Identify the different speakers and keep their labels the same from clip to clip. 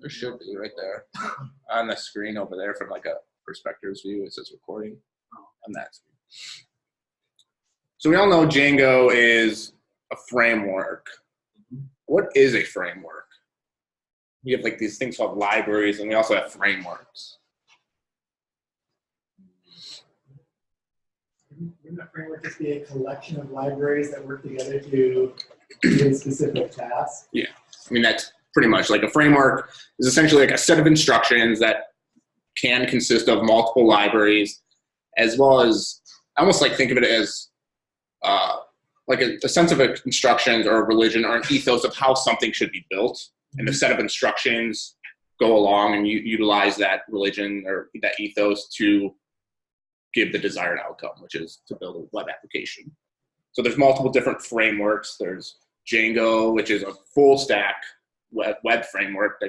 Speaker 1: There should be right there on the screen over there from like a perspectives view. It says recording on that screen. So we all know Django is a framework. What is a framework? We have like these things called libraries, and we also have frameworks.
Speaker 2: Wouldn't a framework just be a collection of libraries that work together to do a specific task?
Speaker 1: Yeah, I mean, that's pretty much like a framework is essentially like a set of instructions that can consist of multiple libraries, as well as, I almost like think of it as like a sense of instructions or a religion or an ethos of how something should be built. And the set of instructions go along and you utilize that religion or that ethos to give the desired outcome, which is to build a web application. So there's multiple different frameworks. There's Django, which is a full stack web framework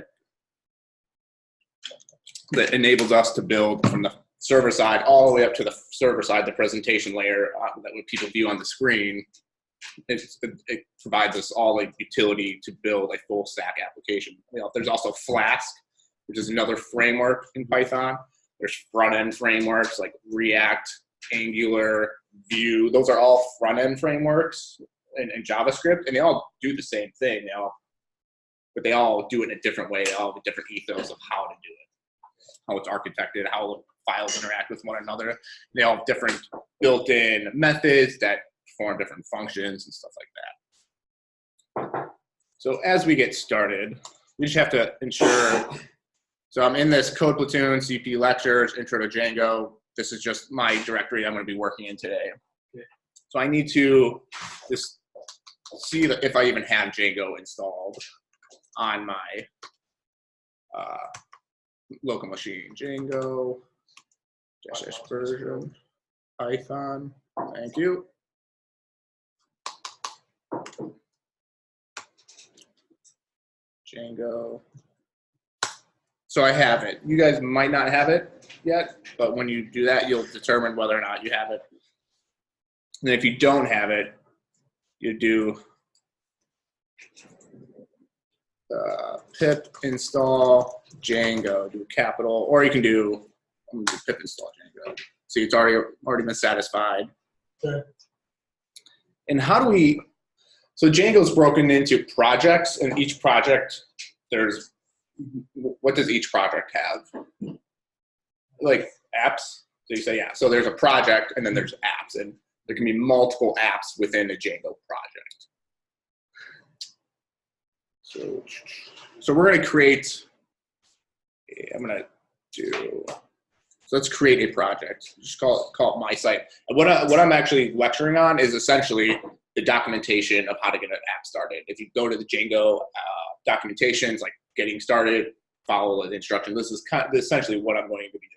Speaker 1: that enables us to build from the server side all the way up to the server side, the presentation layer that when people view on the screen, it provides us all like utility to build a full stack application. You know, there's also Flask, which is another framework in Python. There's front-end frameworks like React, Angular, Vue. Those are all front-end frameworks in JavaScript, and they all do the same thing. But they all do it in a different way. They all have a different ethos of how to do it, how it's architected, how files interact with one another. They all have different built-in methods that perform different functions and stuff like that. So as we get started, we just have to ensure. So I'm in this Code Platoon, CP lectures, intro to Django. This is just my directory I'm going to be working in today. Okay. So I need to just see if I even have Django installed on my local machine. Django, version, Python, thank you. Django. So I have it. You guys might not have it yet, but when you do that, you'll determine whether or not you have it. And if you don't have it, you do pip install Django, do capital, or you can do, I'm gonna do pip install Django. See, it's already been satisfied.
Speaker 2: Okay.
Speaker 1: And how do we, so Django's broken into projects, and each project, there's, what does each project have? Like apps? So you say, yeah, so there's a project and then there's apps, and there can be multiple apps within a Django project. So we're gonna create, so let's create a project. Just call it my site. And what I'm actually lecturing on is essentially the documentation of how to get an app started. If you go to the Django documentations, like getting started, follow the instructions. This is essentially what I'm going to be doing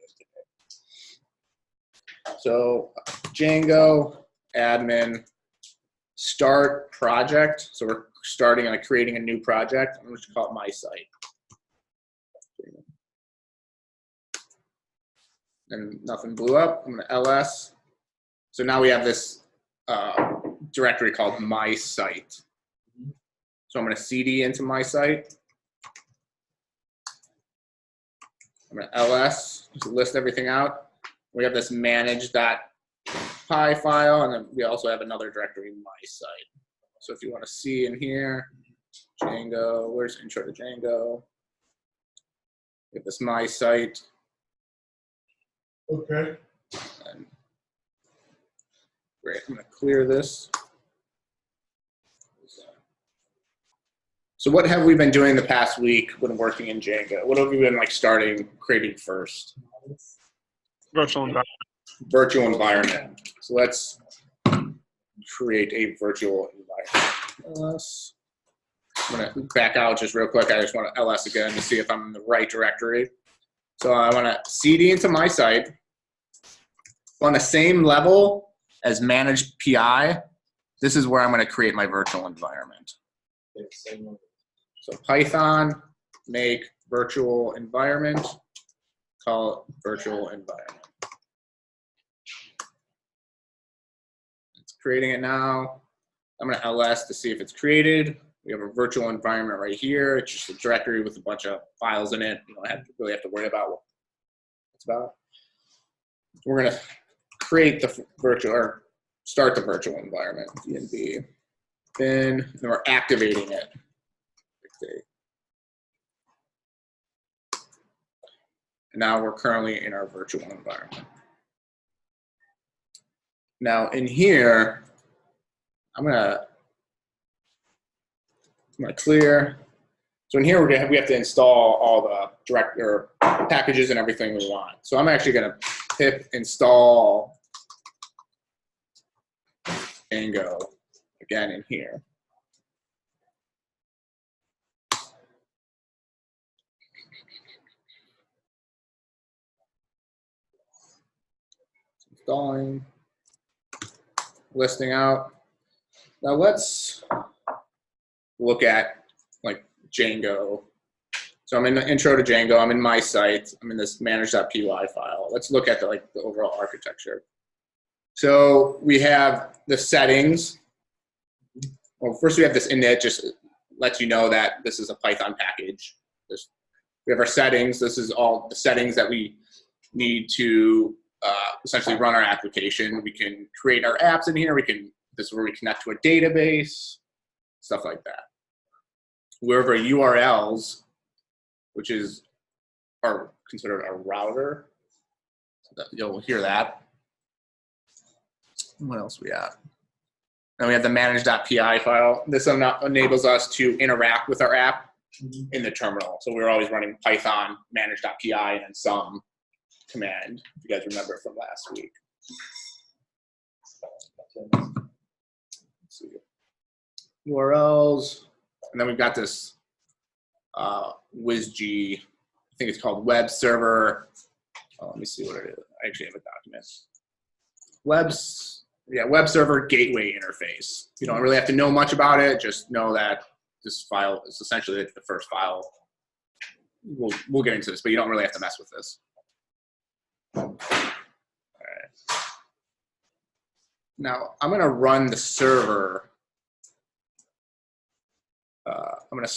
Speaker 1: today. So Django admin start project. So we're starting on creating a new project. I'm going to call it my site. And nothing blew up. I'm going to ls. So now we have this directory called my site. So I'm going to cd into my site. I'm going to ls, just list everything out. We have this manage.py file, and then we also have another directory, my site. So if you want to see in here, Django, where's intro to Django? We have this my site.
Speaker 2: Okay.
Speaker 1: And great, I'm going to clear this. So what have we been doing the past week when working in Django? What have we been like creating first?
Speaker 3: Virtual environment.
Speaker 1: Virtual environment. So let's create a virtual environment. I'm going to back out just real quick. I just want to ls again to see if I'm in the right directory. So I want to cd into my site. On the same level as managed PI, this is where I'm going to create my virtual environment. So Python, make virtual environment, call it virtual environment. It's creating it now. I'm going to ls to see if it's created. We have a virtual environment right here. It's just a directory with a bunch of files in it. You don't really have to worry about what it's about. We're going to create the virtual, or start the virtual environment, DNV. Then we're activating it. And now we're currently in our virtual environment. Now in here, I'm gonna clear. So in here, we have to install all the packages and everything we want. So I'm actually gonna pip install Django again in here. Installing, listing out. Now let's look at like Django. So I'm in the intro to Django. I'm in my site. I'm in this manage.py file. Let's look at the overall architecture. So we have the settings. Well, first we have this init, just lets you know that this is a Python package. We have our settings. This is all the settings that we need to essentially run our application. We can create our apps in here. This is where we connect to a database, stuff like that. We have our URLs, which is considered a router. So you'll hear that. What else we have? Then we have the manage.py file. This enables us to interact with our app in the terminal. So we're always running Python manage.py and then some command, if you guys remember from last week. Let's see. URLs, and then we've got this WSG, I think it's called web server. Oh, let me see what it is. I actually have a document. Web server gateway interface. You don't really have to know much about it. Just know that this file is essentially the first file. We'll get into this, but you don't really have to mess with this. All right. Now I'm going to run the server. I'm going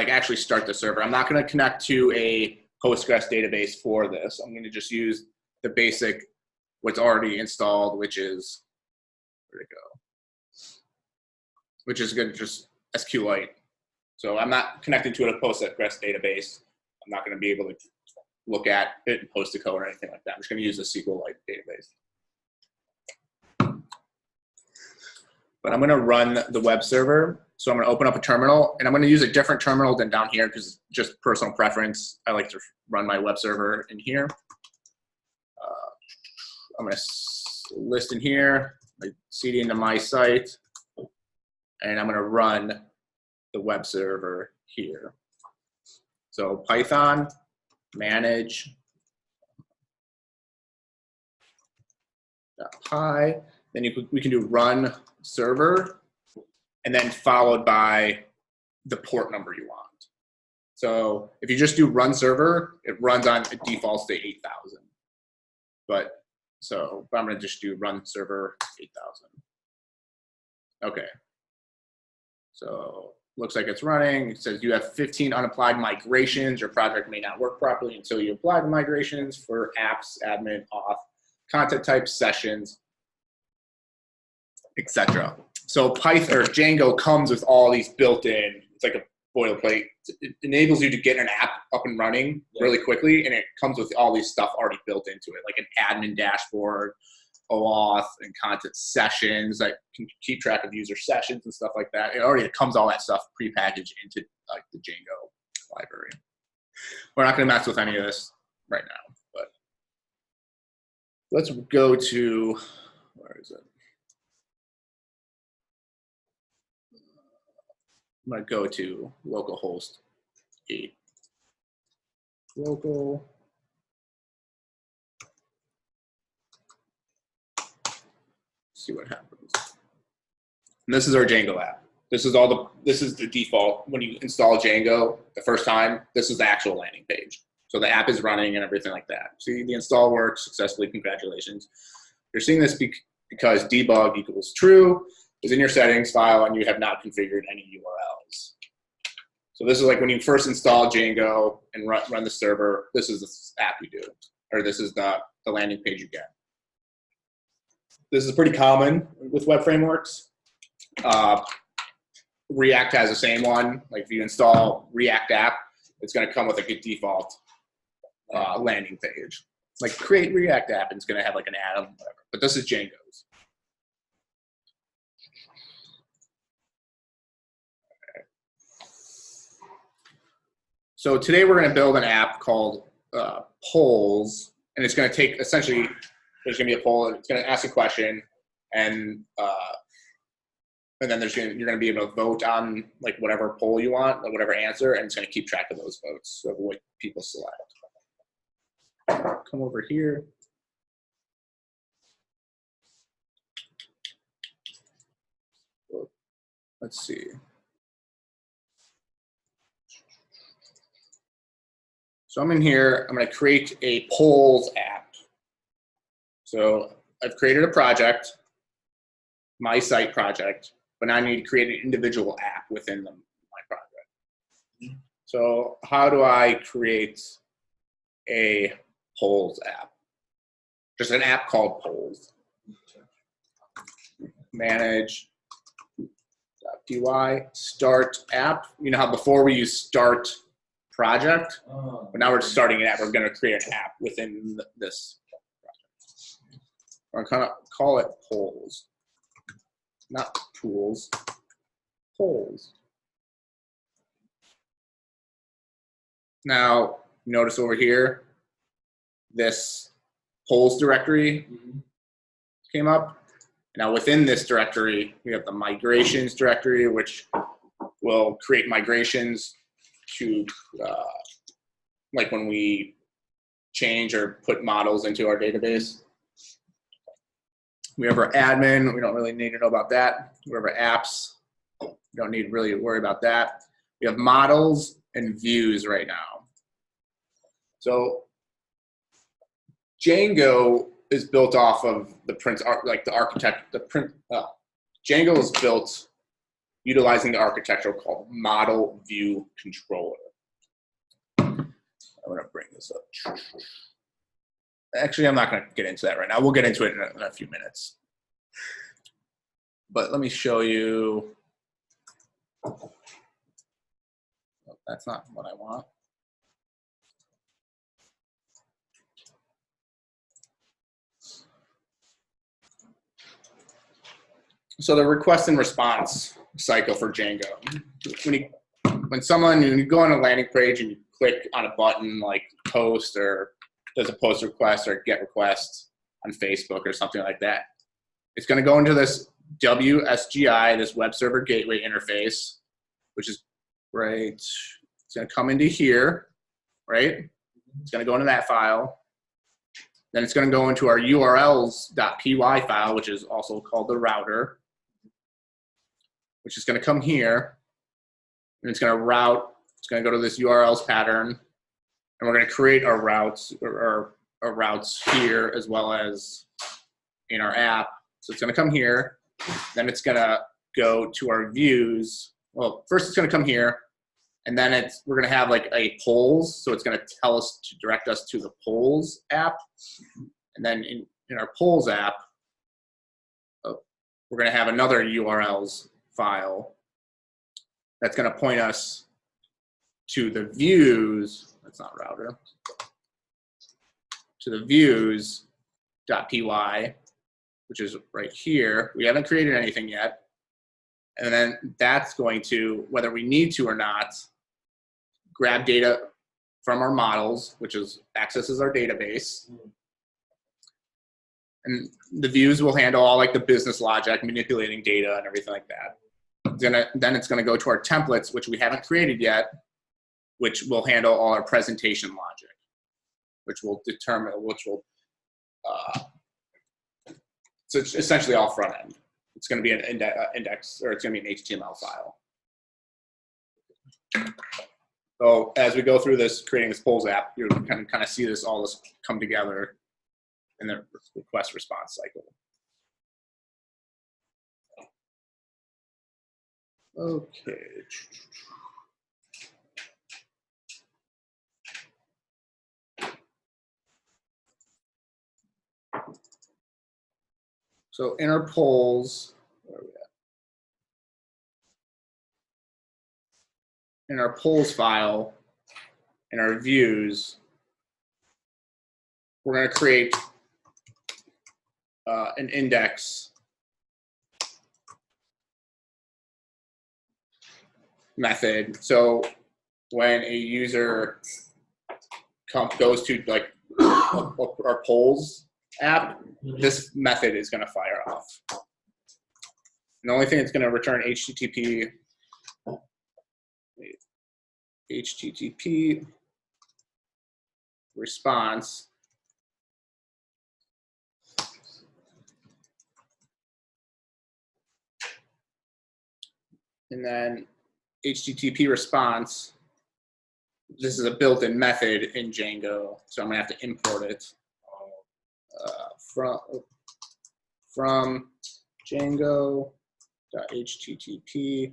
Speaker 1: to actually start the server. I'm not going to connect to a Postgres database for this. I'm going to just use the basic, what's already installed, which is, where'd it go? Which is going to just SQLite. So I'm not connecting to a Postgres database. I'm not going to be able to look at it and post a code or anything like that. I'm just going to use a SQLite database. But I'm going to run the web server. So I'm going to open up a terminal, and I'm going to use a different terminal than down here because just personal preference. I like to run my web server in here. I'm going to list in here, like cd into my site, and I'm going to run the web server here. So Python manage .py. Then we can do run server, and then followed by the port number you want. So if you just do run server, it runs on, it defaults to 8,000. But I'm going to just do run server 8,000. Okay. So looks like it's running. It says you have 15 unapplied migrations. Your project may not work properly until you apply the migrations for apps, admin, auth, content types, sessions, etc. So Python or Django comes with all these built-in. It's like a boilerplate. It enables you to get an app up and running really quickly, and it comes with all these stuff already built into it, like an admin dashboard, OAuth, and content sessions that can keep track of user sessions and stuff like that. It comes all that stuff prepackaged into like the Django library. We're not going to mess with any of this right now, but let's go to, where is it? I'm going to go to localhost 8. Local. See what happens. And this is our Django app. This is the default. When you install Django the first time, this is the actual landing page. So the app is running and everything like that. See, the install works successfully. Congratulations. You're seeing this because debug equals true. is in your settings file and you have not configured any URLs. So this is like when you first install Django and run the server, this is the app you do, or this is the landing page you get. This is pretty common with web frameworks. React has the same one. Like if you install React app, it's going to come with like a default landing page. Like create React app, and it's going to have like an atom, whatever. But this is Django's. Okay. So today we're going to build an app called polls, and it's going to take essentially. There's going to be a poll, and it's going to ask a question, and then you're going to be able to vote on like whatever poll you want, like whatever answer, and it's going to keep track of those votes of what people select. Come over here. Let's see. So I'm in here. I'm going to create a polls app. So I've created a project, my site project, but now I need to create an individual app within my project. So how do I create a polls app? Just an app called polls. Manage .py, start app. You know how before we use start project, but now we're starting an app. We're going to create an app within this. We're going to call it polls, not pools, polls. Now, notice over here, this polls directory came up. Now, within this directory, we have the migrations directory, which will create migrations to, like when we change or put models into our database. We have our admin, we don't really need to know about that. We have our apps, we don't need to really worry about that. We have models and views right now. So Django is built off of the Django is built utilizing the architecture called ModelViewController. I'm gonna bring this up. Actually, I'm not going to get into that right now. We'll get into it in a few minutes. But let me show you. Oh, that's not what I want. So the request and response cycle for Django. When you go on a landing page and you click on a button like post, or there's a post request or a get request on Facebook or something like that, it's going to go into this WSGI, this web server gateway interface, which is right. It's going to come into here, right? It's going to go into that file. Then it's going to go into our urls.py file, which is also called the router, which is going to come here. And it's going to route. It's going to go to this URLs pattern. And we're going to create our routes or our routes here as well as in our app. So it's going to come here. Then it's going to go to our views. Well, first it's going to come here, and then we're going to have like a polls. So it's going to tell us to direct us to the polls app. And then in our polls app, we're going to have another URLs file that's going to point us to the views. That's not router. To the views.py, which is right here. We haven't created anything yet. And then that's going to, whether we need to or not, grab data from our models, which accesses our database. And the views will handle all like the business logic, manipulating data and everything like that. Then it's going to go to our templates, which we haven't created yet, which will handle all our presentation logic, which will determine, so it's essentially all front end. It's going to be an index, or it's going to be an HTML file. So as we go through this, creating this polls app, you're going to kind of see all this come together in the request response cycle. Okay. So in our polls, where are we at? In our polls file, in our views, we're going to create an index method. So when a user goes to like our polls app, this method is going to fire off. And the only thing it's going to return HTTP response. And then HTTP response, this is a built-in method in Django, so I'm gonna have to import it from Django.http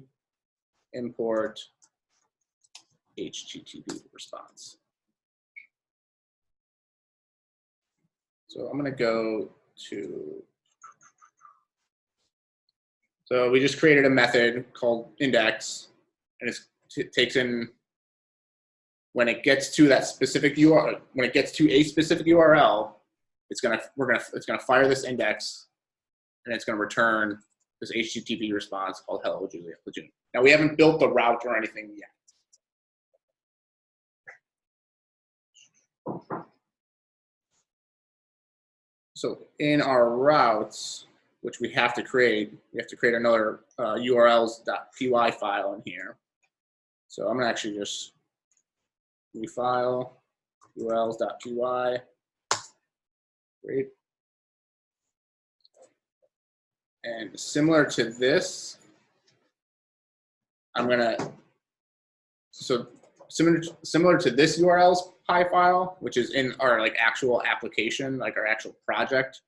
Speaker 1: import HTTP response. So I'm gonna go to, so we just created a method called index, and it takes in, when it gets to that specific URL, when it gets to a specific URL, it's gonna fire this index, and it's gonna return this HTTP response called hello Juliett Platoon. Now we haven't built the route or anything yet. So in our routes, which we have to create another urls.py file in here. So I'm gonna actually just refile urls.py. Great. And similar to this, I'm gonna, so similar to this urls py file, which is in our like actual application, like our actual project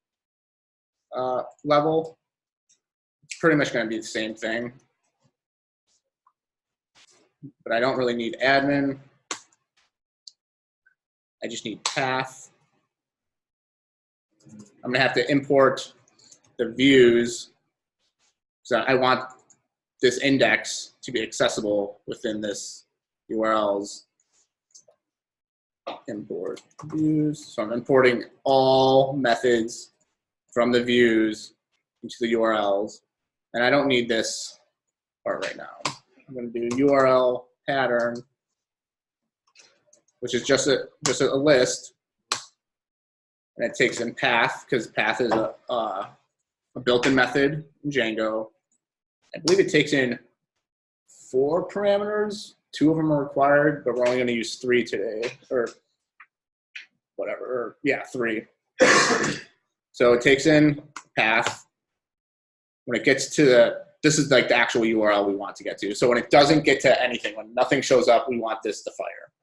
Speaker 1: level, it's pretty much going to be the same thing. But I don't really need admin. I just need path. I'm going to have to import the views, because I want this index to be accessible within this URLs. Import views. So I'm importing all methods from the views into the URLs. And I don't need this part right now. I'm going to do URL pattern, which is just a list. And it takes in path, because path is a built-in method in Django. I believe it takes in 4 parameters. 2 of them are required, but we're only going to use 3 today, or whatever, or yeah, 3. So it takes in path. When it gets to this is like the actual URL we want to get to. So when it doesn't get to anything, when nothing shows up, we want this to fire.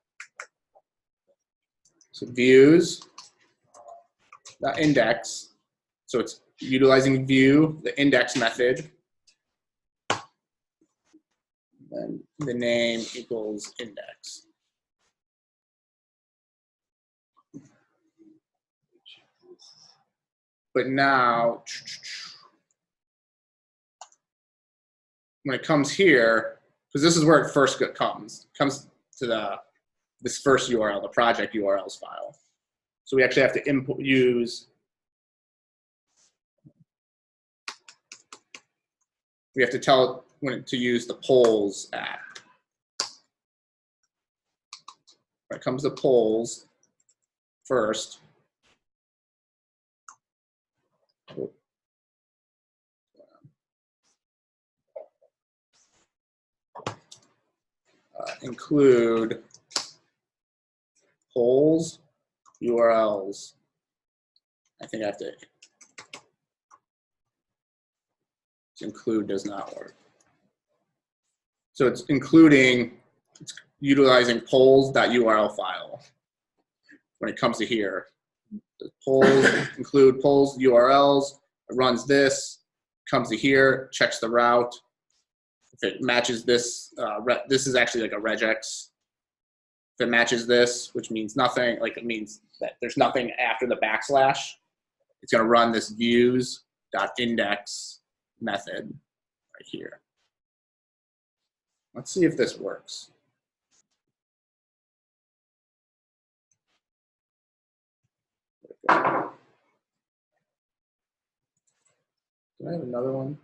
Speaker 1: So views, the index. So it's utilizing view, the index method. And the name equals index. But now, when it comes here, because this is where it first comes to this first URL, the project URLs file. So we actually have to we have to tell it to use the polls app. When it comes to polls first, include polls URLs. I think I have to. Include does not work. So it's utilizing polls.url file when it comes to here. The polls include polls URLs. It runs this, comes to here, checks the route. If it matches this, this is actually like a regex. If it matches this, which means nothing, like it means that there's nothing after the backslash, it's going to run this views.index method right here. Let's see if this works. Do I have another one?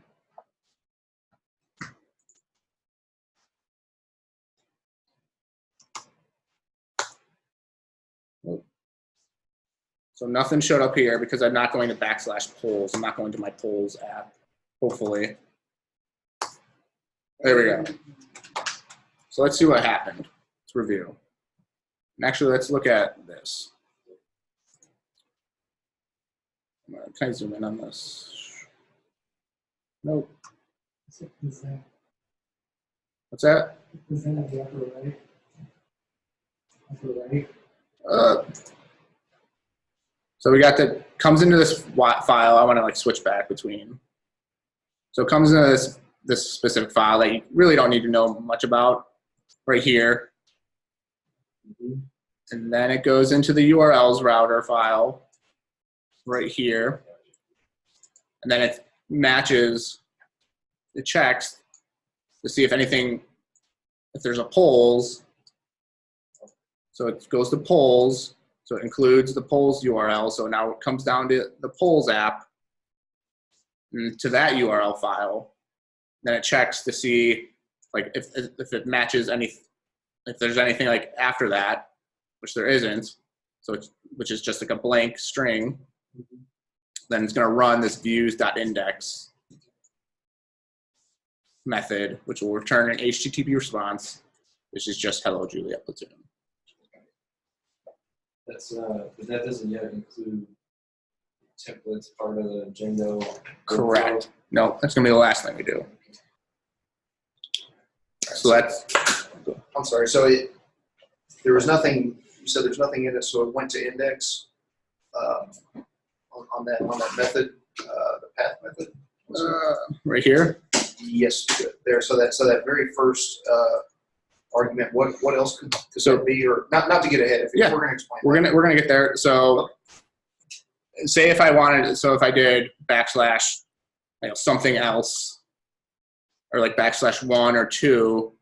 Speaker 1: Nope. So nothing showed up here because I'm not going to backslash polls. I'm not going to my polls app, hopefully. There we go. So let's see what happened. Let's review. And actually, let's look at this. Can I zoom in on this? Nope. What's that?
Speaker 2: Is that in the upper right? Upper right?
Speaker 1: So we got the, comes into this file. I want to like switch back between. So it comes into this specific file that you really don't need to know much about right here. And then it goes into the URLs router file right here. And then it matches, it checks to see if anything, if there's a polls. So it goes to polls. So it includes the polls URL. So now it comes down to the polls app and to that URL file. Then it checks to see like if it matches any, if there's anything like after that, which there isn't. So it's, which is just like a blank string. Then it's going to run this views.index method, which will return an HTTP response, which is just hello Juliett Platoon.
Speaker 4: That's but that doesn't yet include templates part of the Django.
Speaker 1: Correct. No, that's gonna be the last thing we do. So that's.
Speaker 5: I'm sorry. So there was nothing. You said there's nothing in it, so it went to index on that method, the path method.
Speaker 1: Right here.
Speaker 5: Yes, there. So that very first argument. What else could that be? Or not to get ahead. If
Speaker 1: Yeah,
Speaker 5: we're going to explain.
Speaker 1: We're gonna get there. So, say if I wanted, so if I did backslash, something else, or like backslash 1 or 2,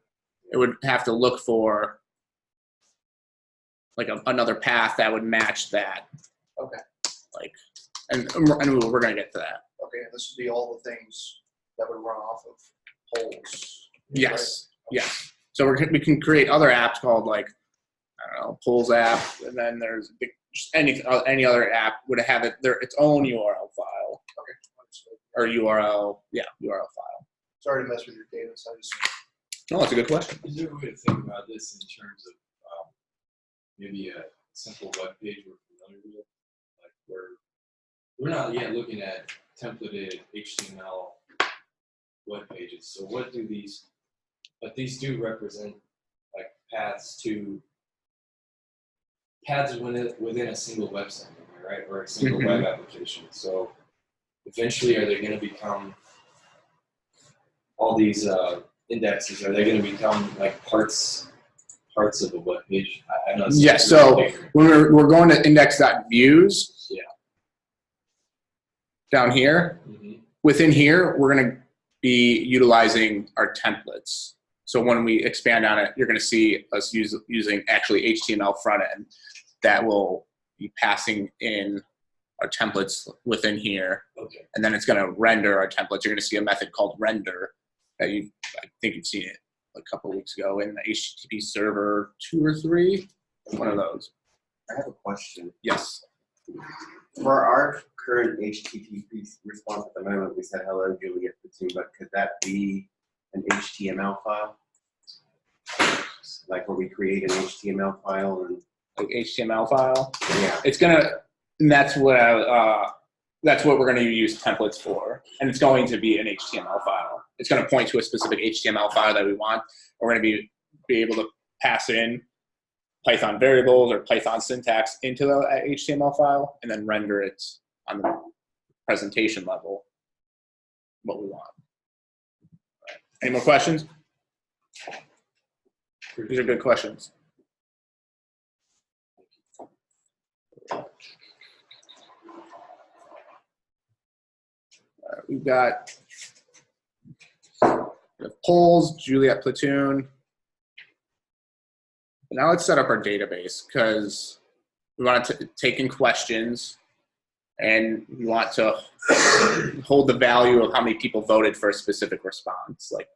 Speaker 1: it would have to look for like another path that would match that.
Speaker 5: Okay.
Speaker 1: Like, and we're gonna get to that.
Speaker 5: Okay, and this would be all the things that would run off of polls.
Speaker 1: Yes. Right? Yes. So we can create other apps called like, I don't know, polls app, and then there's any other app would have its own URL file. Okay. Or URL, yeah, URL file.
Speaker 5: Sorry to mess with your data. So I just.
Speaker 1: No, that's a good question.
Speaker 4: Is there a way to think about this in terms of maybe a simple web page we're familiar with, like where we're not yet looking at templated HTML web pages. So what do these? But these do represent like paths within a single website, right? Or a single web application. So eventually, are they going to become all these indexes? Are they going to become like parts of a web page? I know.
Speaker 1: Yeah. So we're going to index.views.
Speaker 4: Yeah.
Speaker 1: Down here. Within here, we're going to be utilizing our templates. So when we expand on it, you're going to see us using actually HTML front end that will be passing in our templates within here.
Speaker 4: Okay.
Speaker 1: And then it's going to render our templates. You're going to see a method called render that I think you've seen it a couple of weeks ago in the HTTP server 2 or 3. One of those.
Speaker 6: I have a question.
Speaker 1: Yes.
Speaker 6: For our current HTTP response at the moment, we said hello Juliett Platoon, but could that be an HTML file? Like where we create an HTML file and
Speaker 1: Like HTML file.
Speaker 6: yeah.
Speaker 1: It's gonna, and that's what we're gonna use templates for. And it's going to be an HTML file. It's gonna point to a specific HTML file that we want. We're gonna be able to pass in Python variables or Python syntax into the HTML file and then render it on the presentation level what we want. Any more questions? These are good questions. We've got the polls, Juliett Platoon. Now let's set up our database because we want to take in questions and we want to hold the value of how many people voted for a specific response, like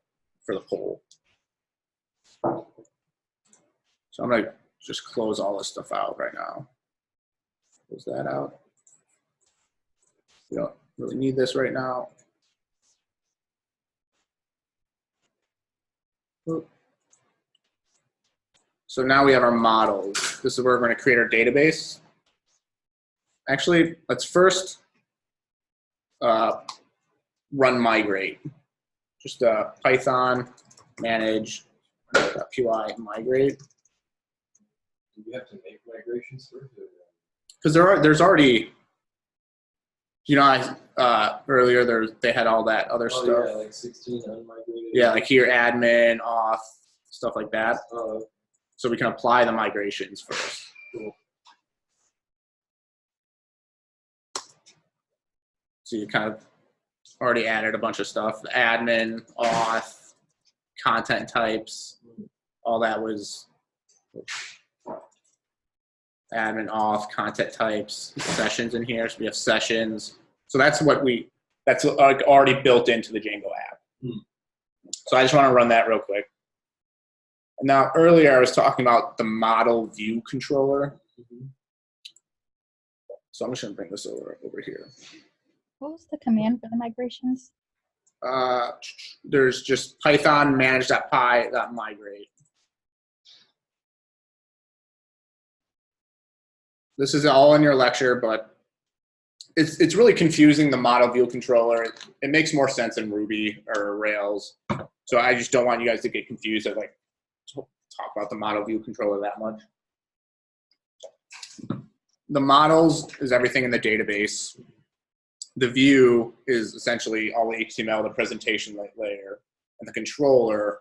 Speaker 1: for the poll. So I'm going to just close all this stuff out right now. Close that out. We don't really need this right now. So now we have our models. This is where we're going to create our database. Actually, let's first run migrate. Just Python manage py migrate.
Speaker 4: Do we have to make migrations first?
Speaker 1: Because there's already, you know, earlier they had all that other stuff.
Speaker 4: Yeah, like 16 unmigrated.
Speaker 1: Yeah, like here admin, auth, stuff like that.
Speaker 4: Oh,
Speaker 1: So we can apply the migrations first.
Speaker 4: cool.
Speaker 1: So you kind of already added a bunch of stuff. The admin, auth, content types, all that was admin, auth, content types, sessions in here. So we have sessions. So that's that's like already built into the Django app. So I just want to run that real quick. Now, earlier I was talking about the ModelViewController. So I'm just going to bring this over here.
Speaker 7: What was the command for the migrations?
Speaker 1: There's just Python manage.py.migrate. This is all in your lecture, but it's really confusing, the ModelViewController. It makes more sense in Ruby or Rails. So I just don't want you guys to get confused at like talk about the ModelViewController that much. The models is everything in the database. The view is essentially all the HTML, the presentation layer, and the controller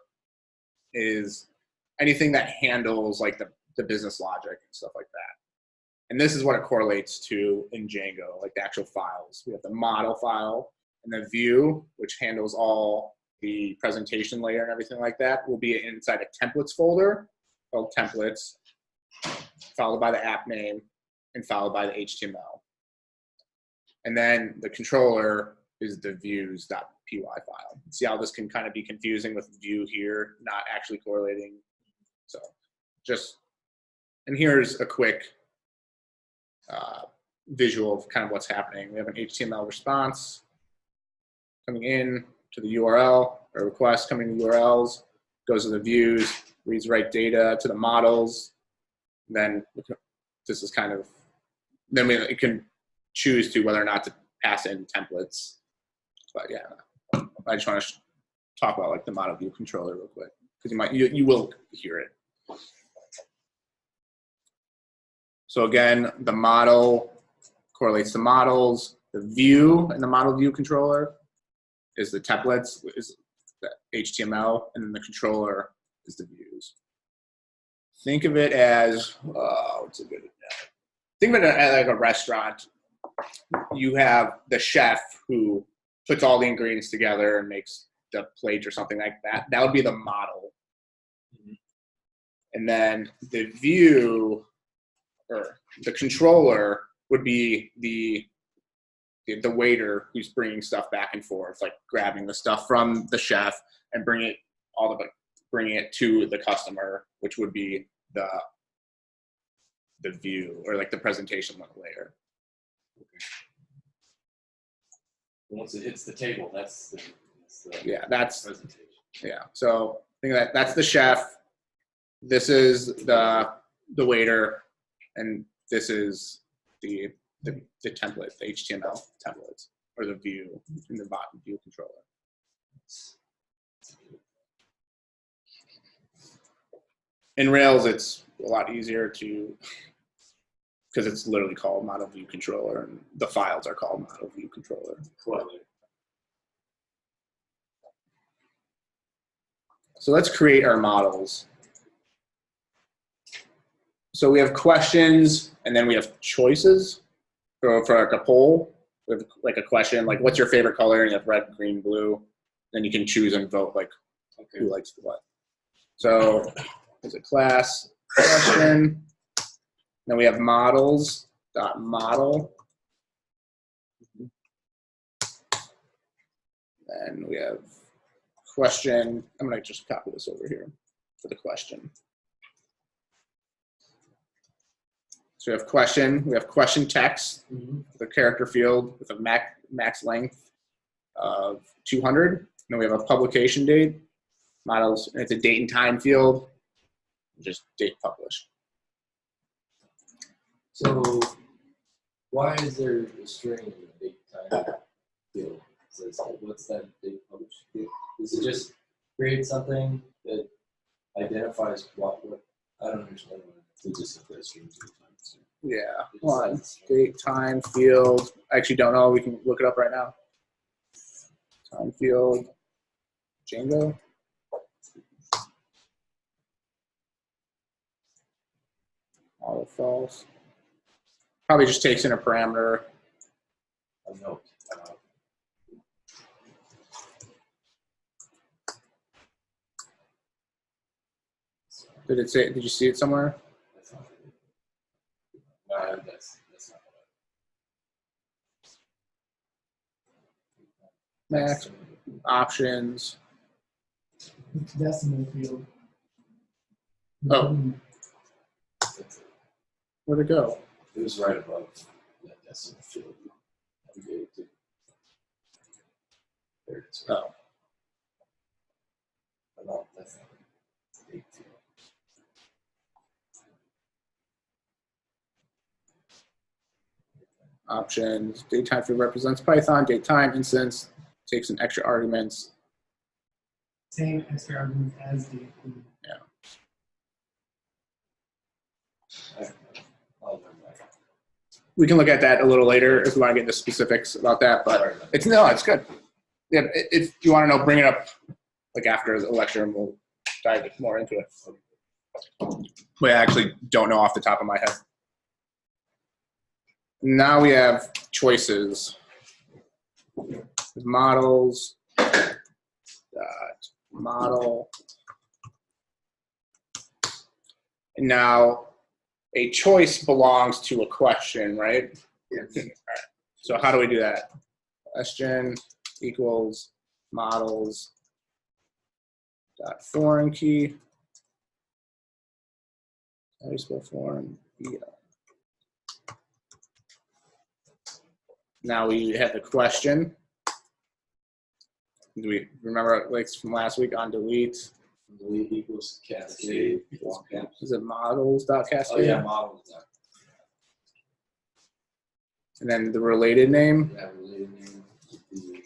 Speaker 1: is anything that handles like the business logic and stuff like that. And this is what it correlates to in Django, like the actual files. We have the model file, and the view, which handles all the presentation layer and everything like that, will be inside a templates folder called templates, followed by the app name, and followed by the HTML. And then the controller is the views.py file. See how this can kind of be confusing with view here, not actually correlating. So and here's a quick visual of kind of what's happening. We have an HTML response coming in to the URL, or request coming to URLs, goes to the views, reads write data to the models. Then this is kind of, then it can choose to whether or not to pass in templates. But yeah, I just want to talk about like the ModelViewController real quick, because you will hear it. So again, the model correlates to models. The view in the ModelViewController is the templates, is the HTML, and then the controller is the views. Think of it as, what's a good example? Think of it as like a restaurant. You have the chef who puts all the ingredients together and makes the plate or something like that. That would be the model. And then the view, or the controller, would be the waiter who's bringing stuff back and forth, like grabbing the stuff from the chef and bringing it to the customer, which would be the view, or like the presentation layer.
Speaker 4: Once it hits the table, that's the presentation.
Speaker 1: Yeah. So think of that. That's the chef. This is the waiter, and this is the template, the HTML templates, or the view in the view controller. In Rails, it's a lot easier to, because it's literally called ModelViewController, and the files are called ModelViewController. So let's create our models. So we have questions, and then we have choices for like a poll. We have like a question, like what's your favorite color? And you have red, green, blue. Then you can choose and vote like who likes what. So there's a class question. Then we have models.model. And we have question. I'm going to just copy this over here for the question. So we have question. We have QuestionText, the character field with a max length of 200. Then we have a publication date, models, and it's a date and time field, just date published.
Speaker 4: So why is there a string in the date time field? Says, what's that date published field? Does it just create something that identifies what I don't understand what it's just a string.
Speaker 1: Yeah, one date time field. I actually don't know. We can look it up right now. Time field, Django. All false. Probably just takes in a parameter.
Speaker 4: A note.
Speaker 1: Did it say? Did you see it somewhere?
Speaker 4: That's not it. No, that's not what
Speaker 1: Max options.
Speaker 2: It's decimal field.
Speaker 1: Oh.
Speaker 4: that's it.
Speaker 1: Where'd it go?
Speaker 4: It was right above that decimal field. We gave it to. There it is.
Speaker 1: Oh.
Speaker 4: No, that's not it. Date field.
Speaker 1: Options. Date time field represents Python. Date time instance takes in extra arguments.
Speaker 2: Same extra argument as the.
Speaker 4: I'll learn that.
Speaker 1: We can look at that a little later if we want to get into specifics about that, but it's good. Yeah, if you want to know, bring it up like after the lecture and we'll dive more into it. But I actually don't know off the top of my head. Now we have choices. Models, model. And now a choice belongs to a question, right?
Speaker 5: Yes.
Speaker 1: All right. So how do we do that? Question equals models dot foreign key. How do you spell foreign? Yeah. Now we have the question. Do we remember links from last week on delete?
Speaker 4: Delete equals cascade.
Speaker 1: Is it models.cascade?
Speaker 4: Oh yeah, models.
Speaker 1: And then the related name?
Speaker 4: That related name would be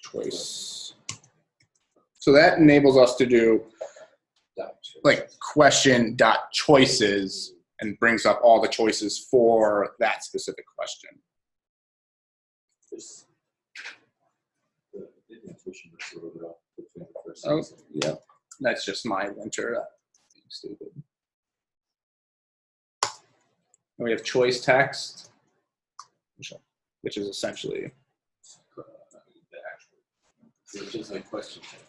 Speaker 1: Choice. So that enables us to do like question.choices and brings up all the choices for that specific question. Oh, yeah. That's just my linter being stupid. And we have choice text, which is essentially
Speaker 4: the actual. So it's just like question text.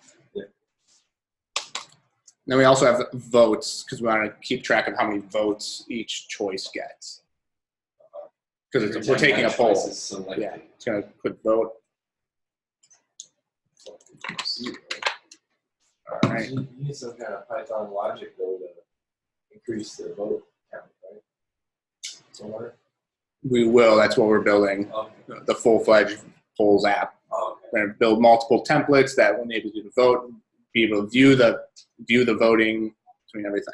Speaker 1: then we also have votes because we want to keep track of how many votes each choice gets. Because we're taking a poll. Yeah, it's going to put vote. All right.
Speaker 4: You need some kind of Python logic though to increase the vote count, right? Somewhere.
Speaker 1: We will. That's what we're building.
Speaker 4: Okay.
Speaker 1: The full-fledged polls app.
Speaker 4: Oh, okay.
Speaker 1: We're going to build multiple templates that will enable you to vote, be able to view the voting between everything.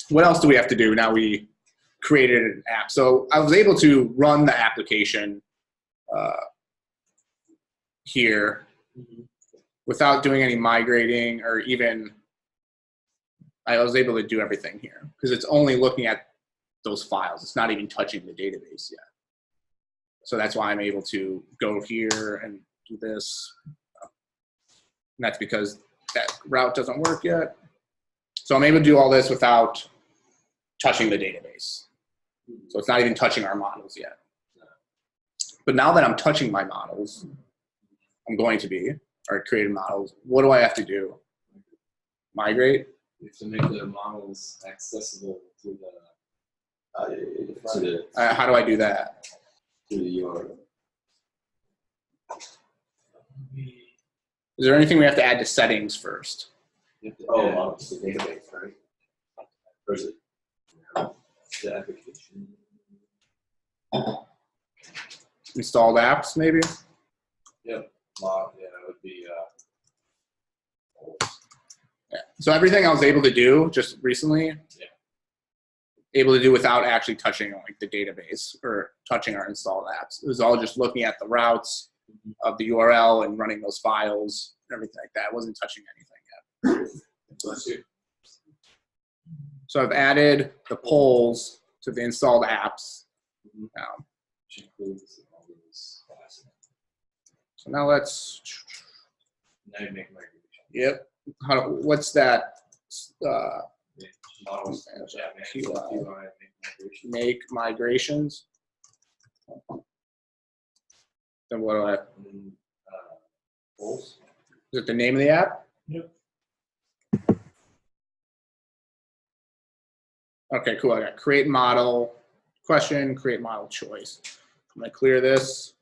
Speaker 1: What else do we have to do? Now we created an app. So I was able to run the application here without doing any migrating or even, I was able to do everything here because it's only looking at those files. It's not even touching the database yet. So that's why I'm able to go here and do this. that's because that route doesn't work yet. So I'm able to do all this without touching the database. So it's not even touching our models yet. But now that I'm touching my models, I'm going to be, or created models, what do I have to do? Migrate?
Speaker 4: You have to make the models accessible to the
Speaker 1: How do I do that?
Speaker 6: To the URL.
Speaker 1: Is there anything we have to add to settings first?
Speaker 4: you have to
Speaker 6: Oh,
Speaker 4: add
Speaker 6: well, it's the database, right? Or is it?
Speaker 4: the application.
Speaker 1: Installed apps, maybe?
Speaker 4: Yep. Log, yeah, it would be
Speaker 1: Yeah. So everything I was able to do just recently, able to do without actually touching like the database or touching our installed apps. It was all just looking at the routes of the URL and running those files and everything like that. I wasn't touching anything yet.
Speaker 4: Bless you.
Speaker 1: So I've added the polls to the installed apps. Now,
Speaker 4: Which includes all those classes.
Speaker 1: so now let's,
Speaker 4: Now you make migration.
Speaker 1: yep. What's that?
Speaker 4: Models, yeah, manage the UI, make migration.
Speaker 1: Make migrations. Then what do I,
Speaker 4: And then, polls.
Speaker 1: is it the name of the app?
Speaker 2: Yep.
Speaker 1: Okay, cool. I got create model question, create model choice. I'm gonna clear this.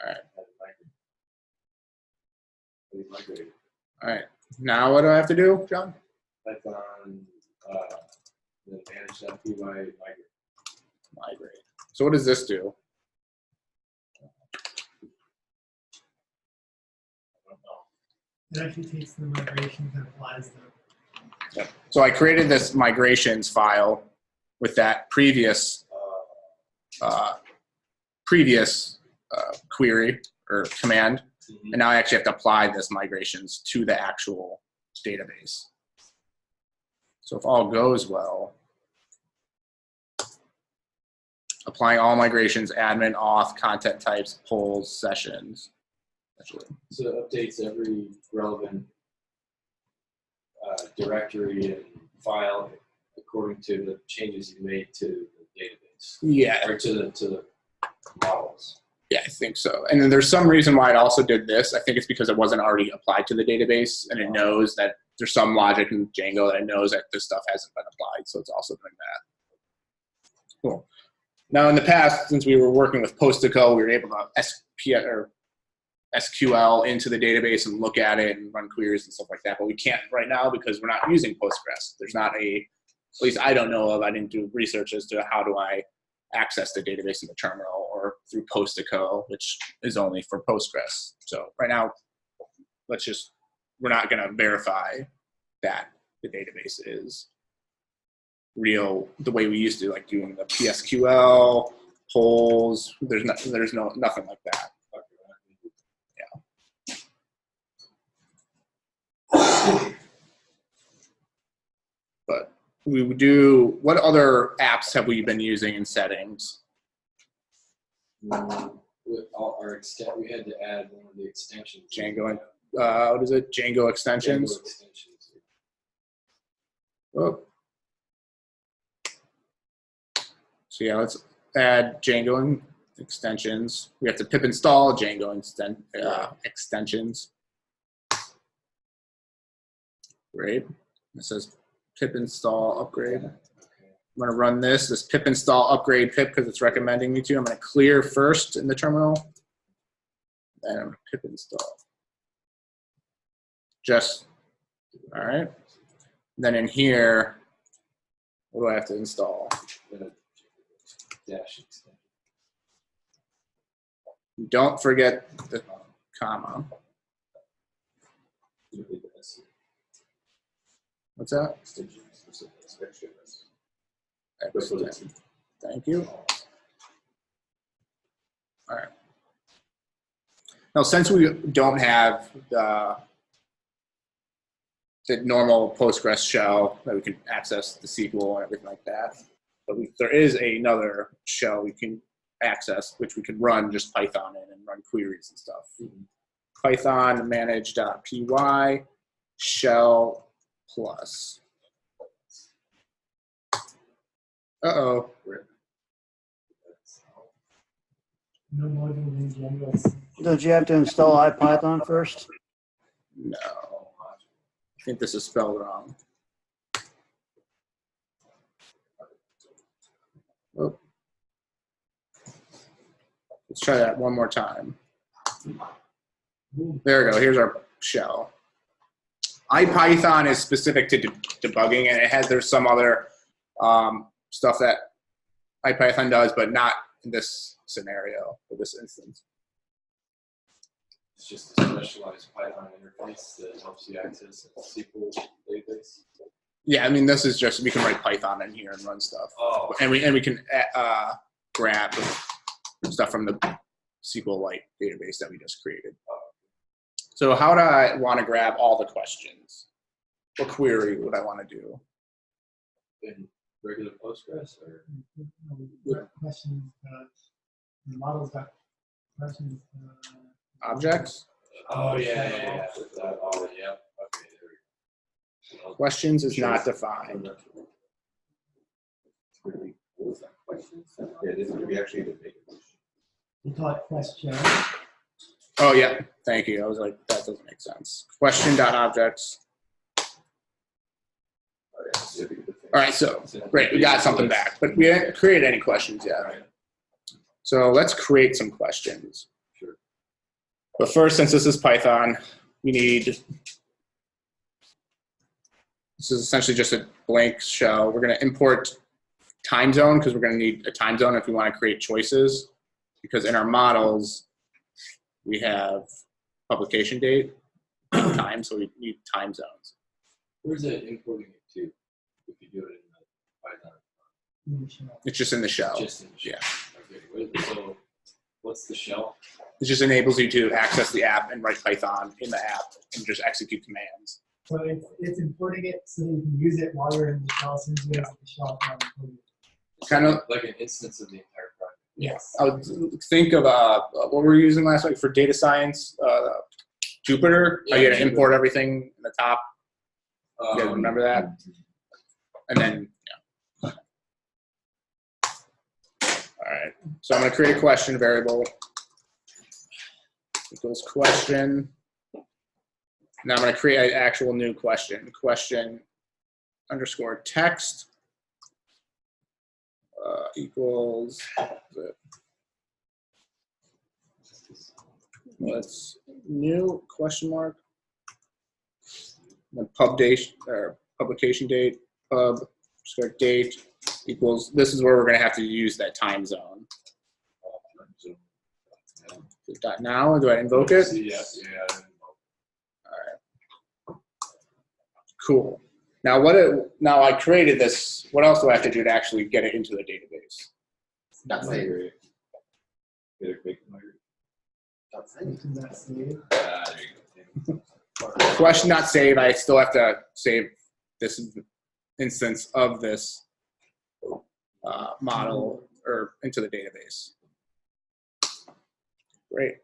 Speaker 1: All right.
Speaker 4: Migrate.
Speaker 1: All right. Now what do I have to do, John?
Speaker 4: Python, then manage that UI, migrate.
Speaker 1: Migrate. So what does this do?
Speaker 4: I don't know.
Speaker 2: It actually takes the migrations and applies them.
Speaker 1: Yep. So I created this migrations file with that previous query or command, and now I actually have to apply this migrations to the actual database. So if all goes well, applying all migrations, admin, auth, content types, polls, sessions.
Speaker 4: So it updates every relevant directory and file according to the changes you made to the database
Speaker 1: Yeah,
Speaker 4: or to the models.
Speaker 1: yeah, I think so. And then there's some reason why it also did this. I think it's because it wasn't already applied to the database, and it knows that there's some logic in Django that knows that this stuff hasn't been applied, so it's also doing that. Cool. Now, in the past, since we were working with Postgres, we were able to SQL into the database and look at it and run queries and stuff like that, but we can't right now because we're not using Postgres. There's not a, at least I don't know of, I didn't do research as to how do I access the database in the terminal or through Postgres, which is only for Postgres. So right now, we're not gonna verify that the database is real the way we used to, like doing the PSQL, polls, nothing like that. But we would do, what other apps have we been using in settings?
Speaker 4: With all our we had to add one of the extensions.
Speaker 1: Django, what is it? Django Extensions.
Speaker 4: Django extensions.
Speaker 1: Oh. So yeah, let's add Django extensions. We have to pip install Django extensions. Great. It says pip install upgrade. I'm going to run this pip install upgrade pip because it's recommending me to. I'm going to clear first in the terminal. Then I'm going to pip install. All right. Then in here, what do I have to install?
Speaker 4: Dash extension.
Speaker 1: Don't forget the comma. What's that? Excellent. Thank you. All right. Now, since we don't have the normal Postgres shell that we can access the SQL and everything like that, but there is another shell we can access, which we can run just Python in and run queries and stuff. Python manage.py shell plus. Uh-oh.
Speaker 2: No module in Django.
Speaker 8: Don't you have to install IPython first?
Speaker 1: No. I think this is spelled wrong. Oh. Let's try that one more time. There we go. Here's our shell. IPython is specific to debugging, and there's some other stuff that IPython does, but not in this scenario or this instance.
Speaker 4: It's just a specialized Python interface that helps you access a SQL database.
Speaker 1: Yeah, I mean, this is just, we can write Python in here and run stuff.
Speaker 4: Oh.
Speaker 1: And we can grab stuff from the SQLite database that we just created. So how do I want to grab all the questions? What query would I want to do?
Speaker 4: In regular Postgres or?
Speaker 2: Questions, the models got questions.
Speaker 1: Objects?
Speaker 4: Oh, yeah. Oh, yeah. Okay, there we go.
Speaker 1: Questions is not defined.
Speaker 6: Really cool. Is that questions? Yeah, it is. We actually did make it.
Speaker 2: We call it question.
Speaker 1: Oh, yeah. Thank you. I was like, that doesn't make sense. Question.objects. All right, so great. We got something back, but we didn't create any questions yet. So let's create some questions.
Speaker 4: Sure.
Speaker 1: But first, since this is Python, we need, this is essentially just a blank shell. We're going to import time zone because we're going to need a time zone if we want to create choices. Because in our models, we have publication date, time, so we need time zones.
Speaker 4: Where's it importing it to? If you do it in the Python.
Speaker 1: It's just in the shell.
Speaker 4: Just in the shell. Okay. So what's the shell?
Speaker 1: It just enables you to access the app and write Python in the app and just execute commands.
Speaker 2: So it's importing it so that you can use it while you're in the shell. Since you have the shell file included.
Speaker 4: It's
Speaker 1: Kind of
Speaker 4: like an instance of the entire project.
Speaker 2: Yes.
Speaker 1: I would think of what we were using last week for data science, Jupyter. How you got to import everything in the top. You guys remember that? And then, yeah. All right. So I'm going to create a question variable. Equals question. Now I'm going to create an actual new question. Question underscore text equals. What's new question mark? Then pub date or publication date, pub start date equals, this is where we're going to have to use that time zone. Dot now, do I invoke it?
Speaker 4: Yes, yeah.
Speaker 1: All right. Cool. Now now I created this. What else do I have to do to actually get it into the database?
Speaker 6: That's it.
Speaker 1: Question not save. I still have to save this instance of this model or into the database. Great.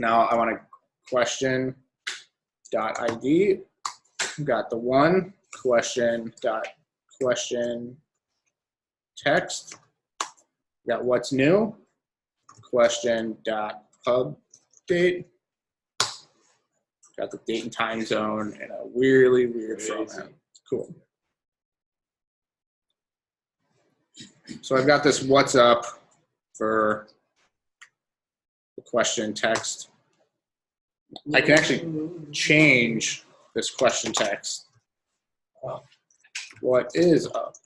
Speaker 1: Now I want to question dot ID. Got the one question dot question text. Got what's new. Question dot pub date. Got the date and time zone in a really weird format. Cool. So I've got this what's up for the question text. I can actually change this question text. What is up?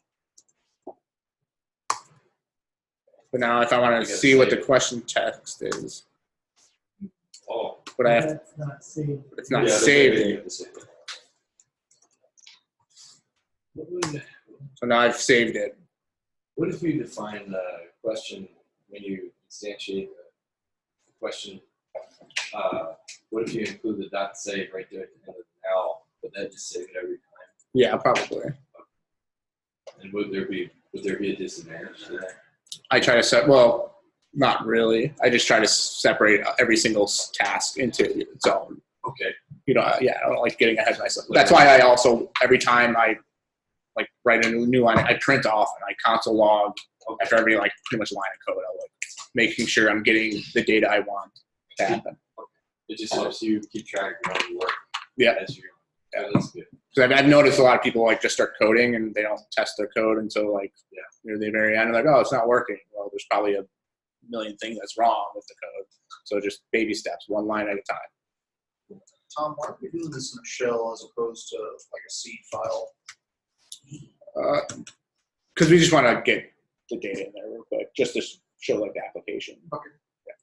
Speaker 1: But now if I want to see what the question text is,
Speaker 4: Oh.
Speaker 1: but I have,
Speaker 2: It's not saved.
Speaker 1: it's not saved. So now I've saved it.
Speaker 4: What if you define the question when you instantiate the question? What if you include the dot save right there at the end of the now? Would that just save it every time?
Speaker 1: Yeah, probably.
Speaker 4: And would there be a disadvantage to that?
Speaker 1: I try to set, well, Not really. I just try to separate every single task into its own.
Speaker 4: Okay.
Speaker 1: You know, yeah, I don't like getting ahead of myself. That's why I also, every time I like write a new line, I print off and I console log after every like pretty much line of code. I like making sure I'm getting the data I want to happen.
Speaker 4: It just helps you keep track of how you work.
Speaker 1: Yeah.
Speaker 4: As you. Yeah, that's good.
Speaker 1: So I've noticed a lot of people like just start coding and they don't test their code until like near the very end. They're like, oh, it's not working. Well, there's probably a million things that's wrong with the code. So just baby steps, one line at a time.
Speaker 5: Tom, why are we doing this in a shell as opposed to like a seed file?
Speaker 1: Because we just want to get the data in there real quick, just to show like the application.
Speaker 5: Okay.
Speaker 1: Yeah.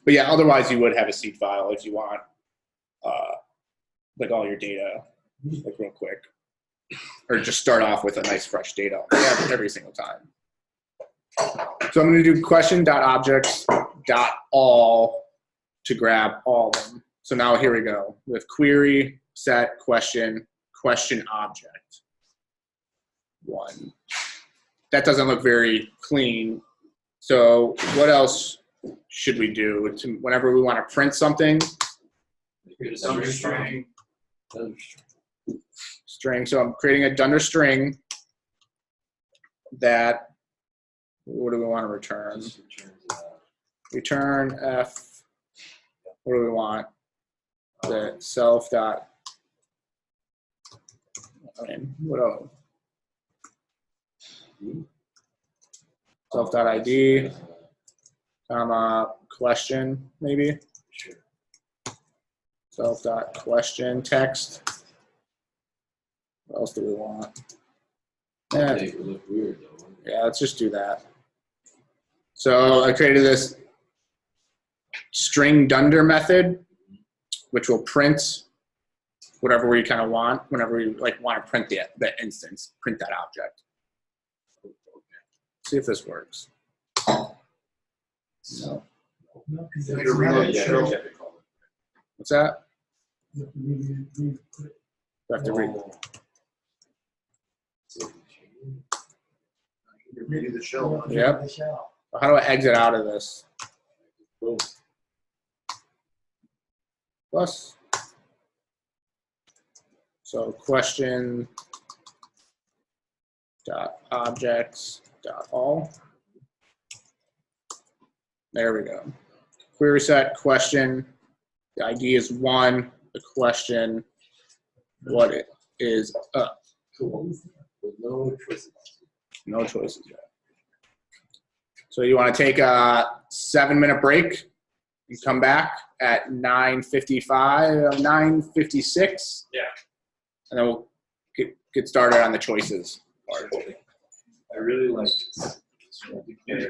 Speaker 1: But yeah, otherwise you would have a seed file if you want like all your data like real quick, or just start off with a nice fresh data every single time. So I'm going to do question.objects.all to grab all of them. So now here we go with query, set, question, question object. One. That doesn't look very clean. So what else should we do whenever we want to print something? String. So I'm creating a Dunder string that, what do we want to return? Return F, what do we want? The self dot, what else? Self dot ID, comma, question, maybe? Self dot question text. What else do we want? Yeah.
Speaker 4: Make it look weird though.
Speaker 1: Yeah, let's just do that. So I created this StringDunder method, which will print whatever we kind of want, whenever we like want to print the instance, print that object. See if this works. No.
Speaker 2: No, 'cause
Speaker 5: You need
Speaker 2: it's
Speaker 5: to reload the
Speaker 2: not-
Speaker 5: shell.
Speaker 1: What's that?
Speaker 2: You have
Speaker 1: Do I have to
Speaker 2: to
Speaker 1: read?
Speaker 5: You need to redo the shell.
Speaker 1: Yep.
Speaker 2: the shell.
Speaker 1: How do I exit out of this? Plus. So question dot objects dot all. There we go. Query set question. The ID is 1. The question, what it is up.
Speaker 4: Cool. With no choices.
Speaker 1: No choices yet. So you want to take a 7-minute break and come back at 9:55, 9:56.
Speaker 4: Yeah.
Speaker 1: And then we'll get started on the choices part.
Speaker 4: I really like this. Yeah.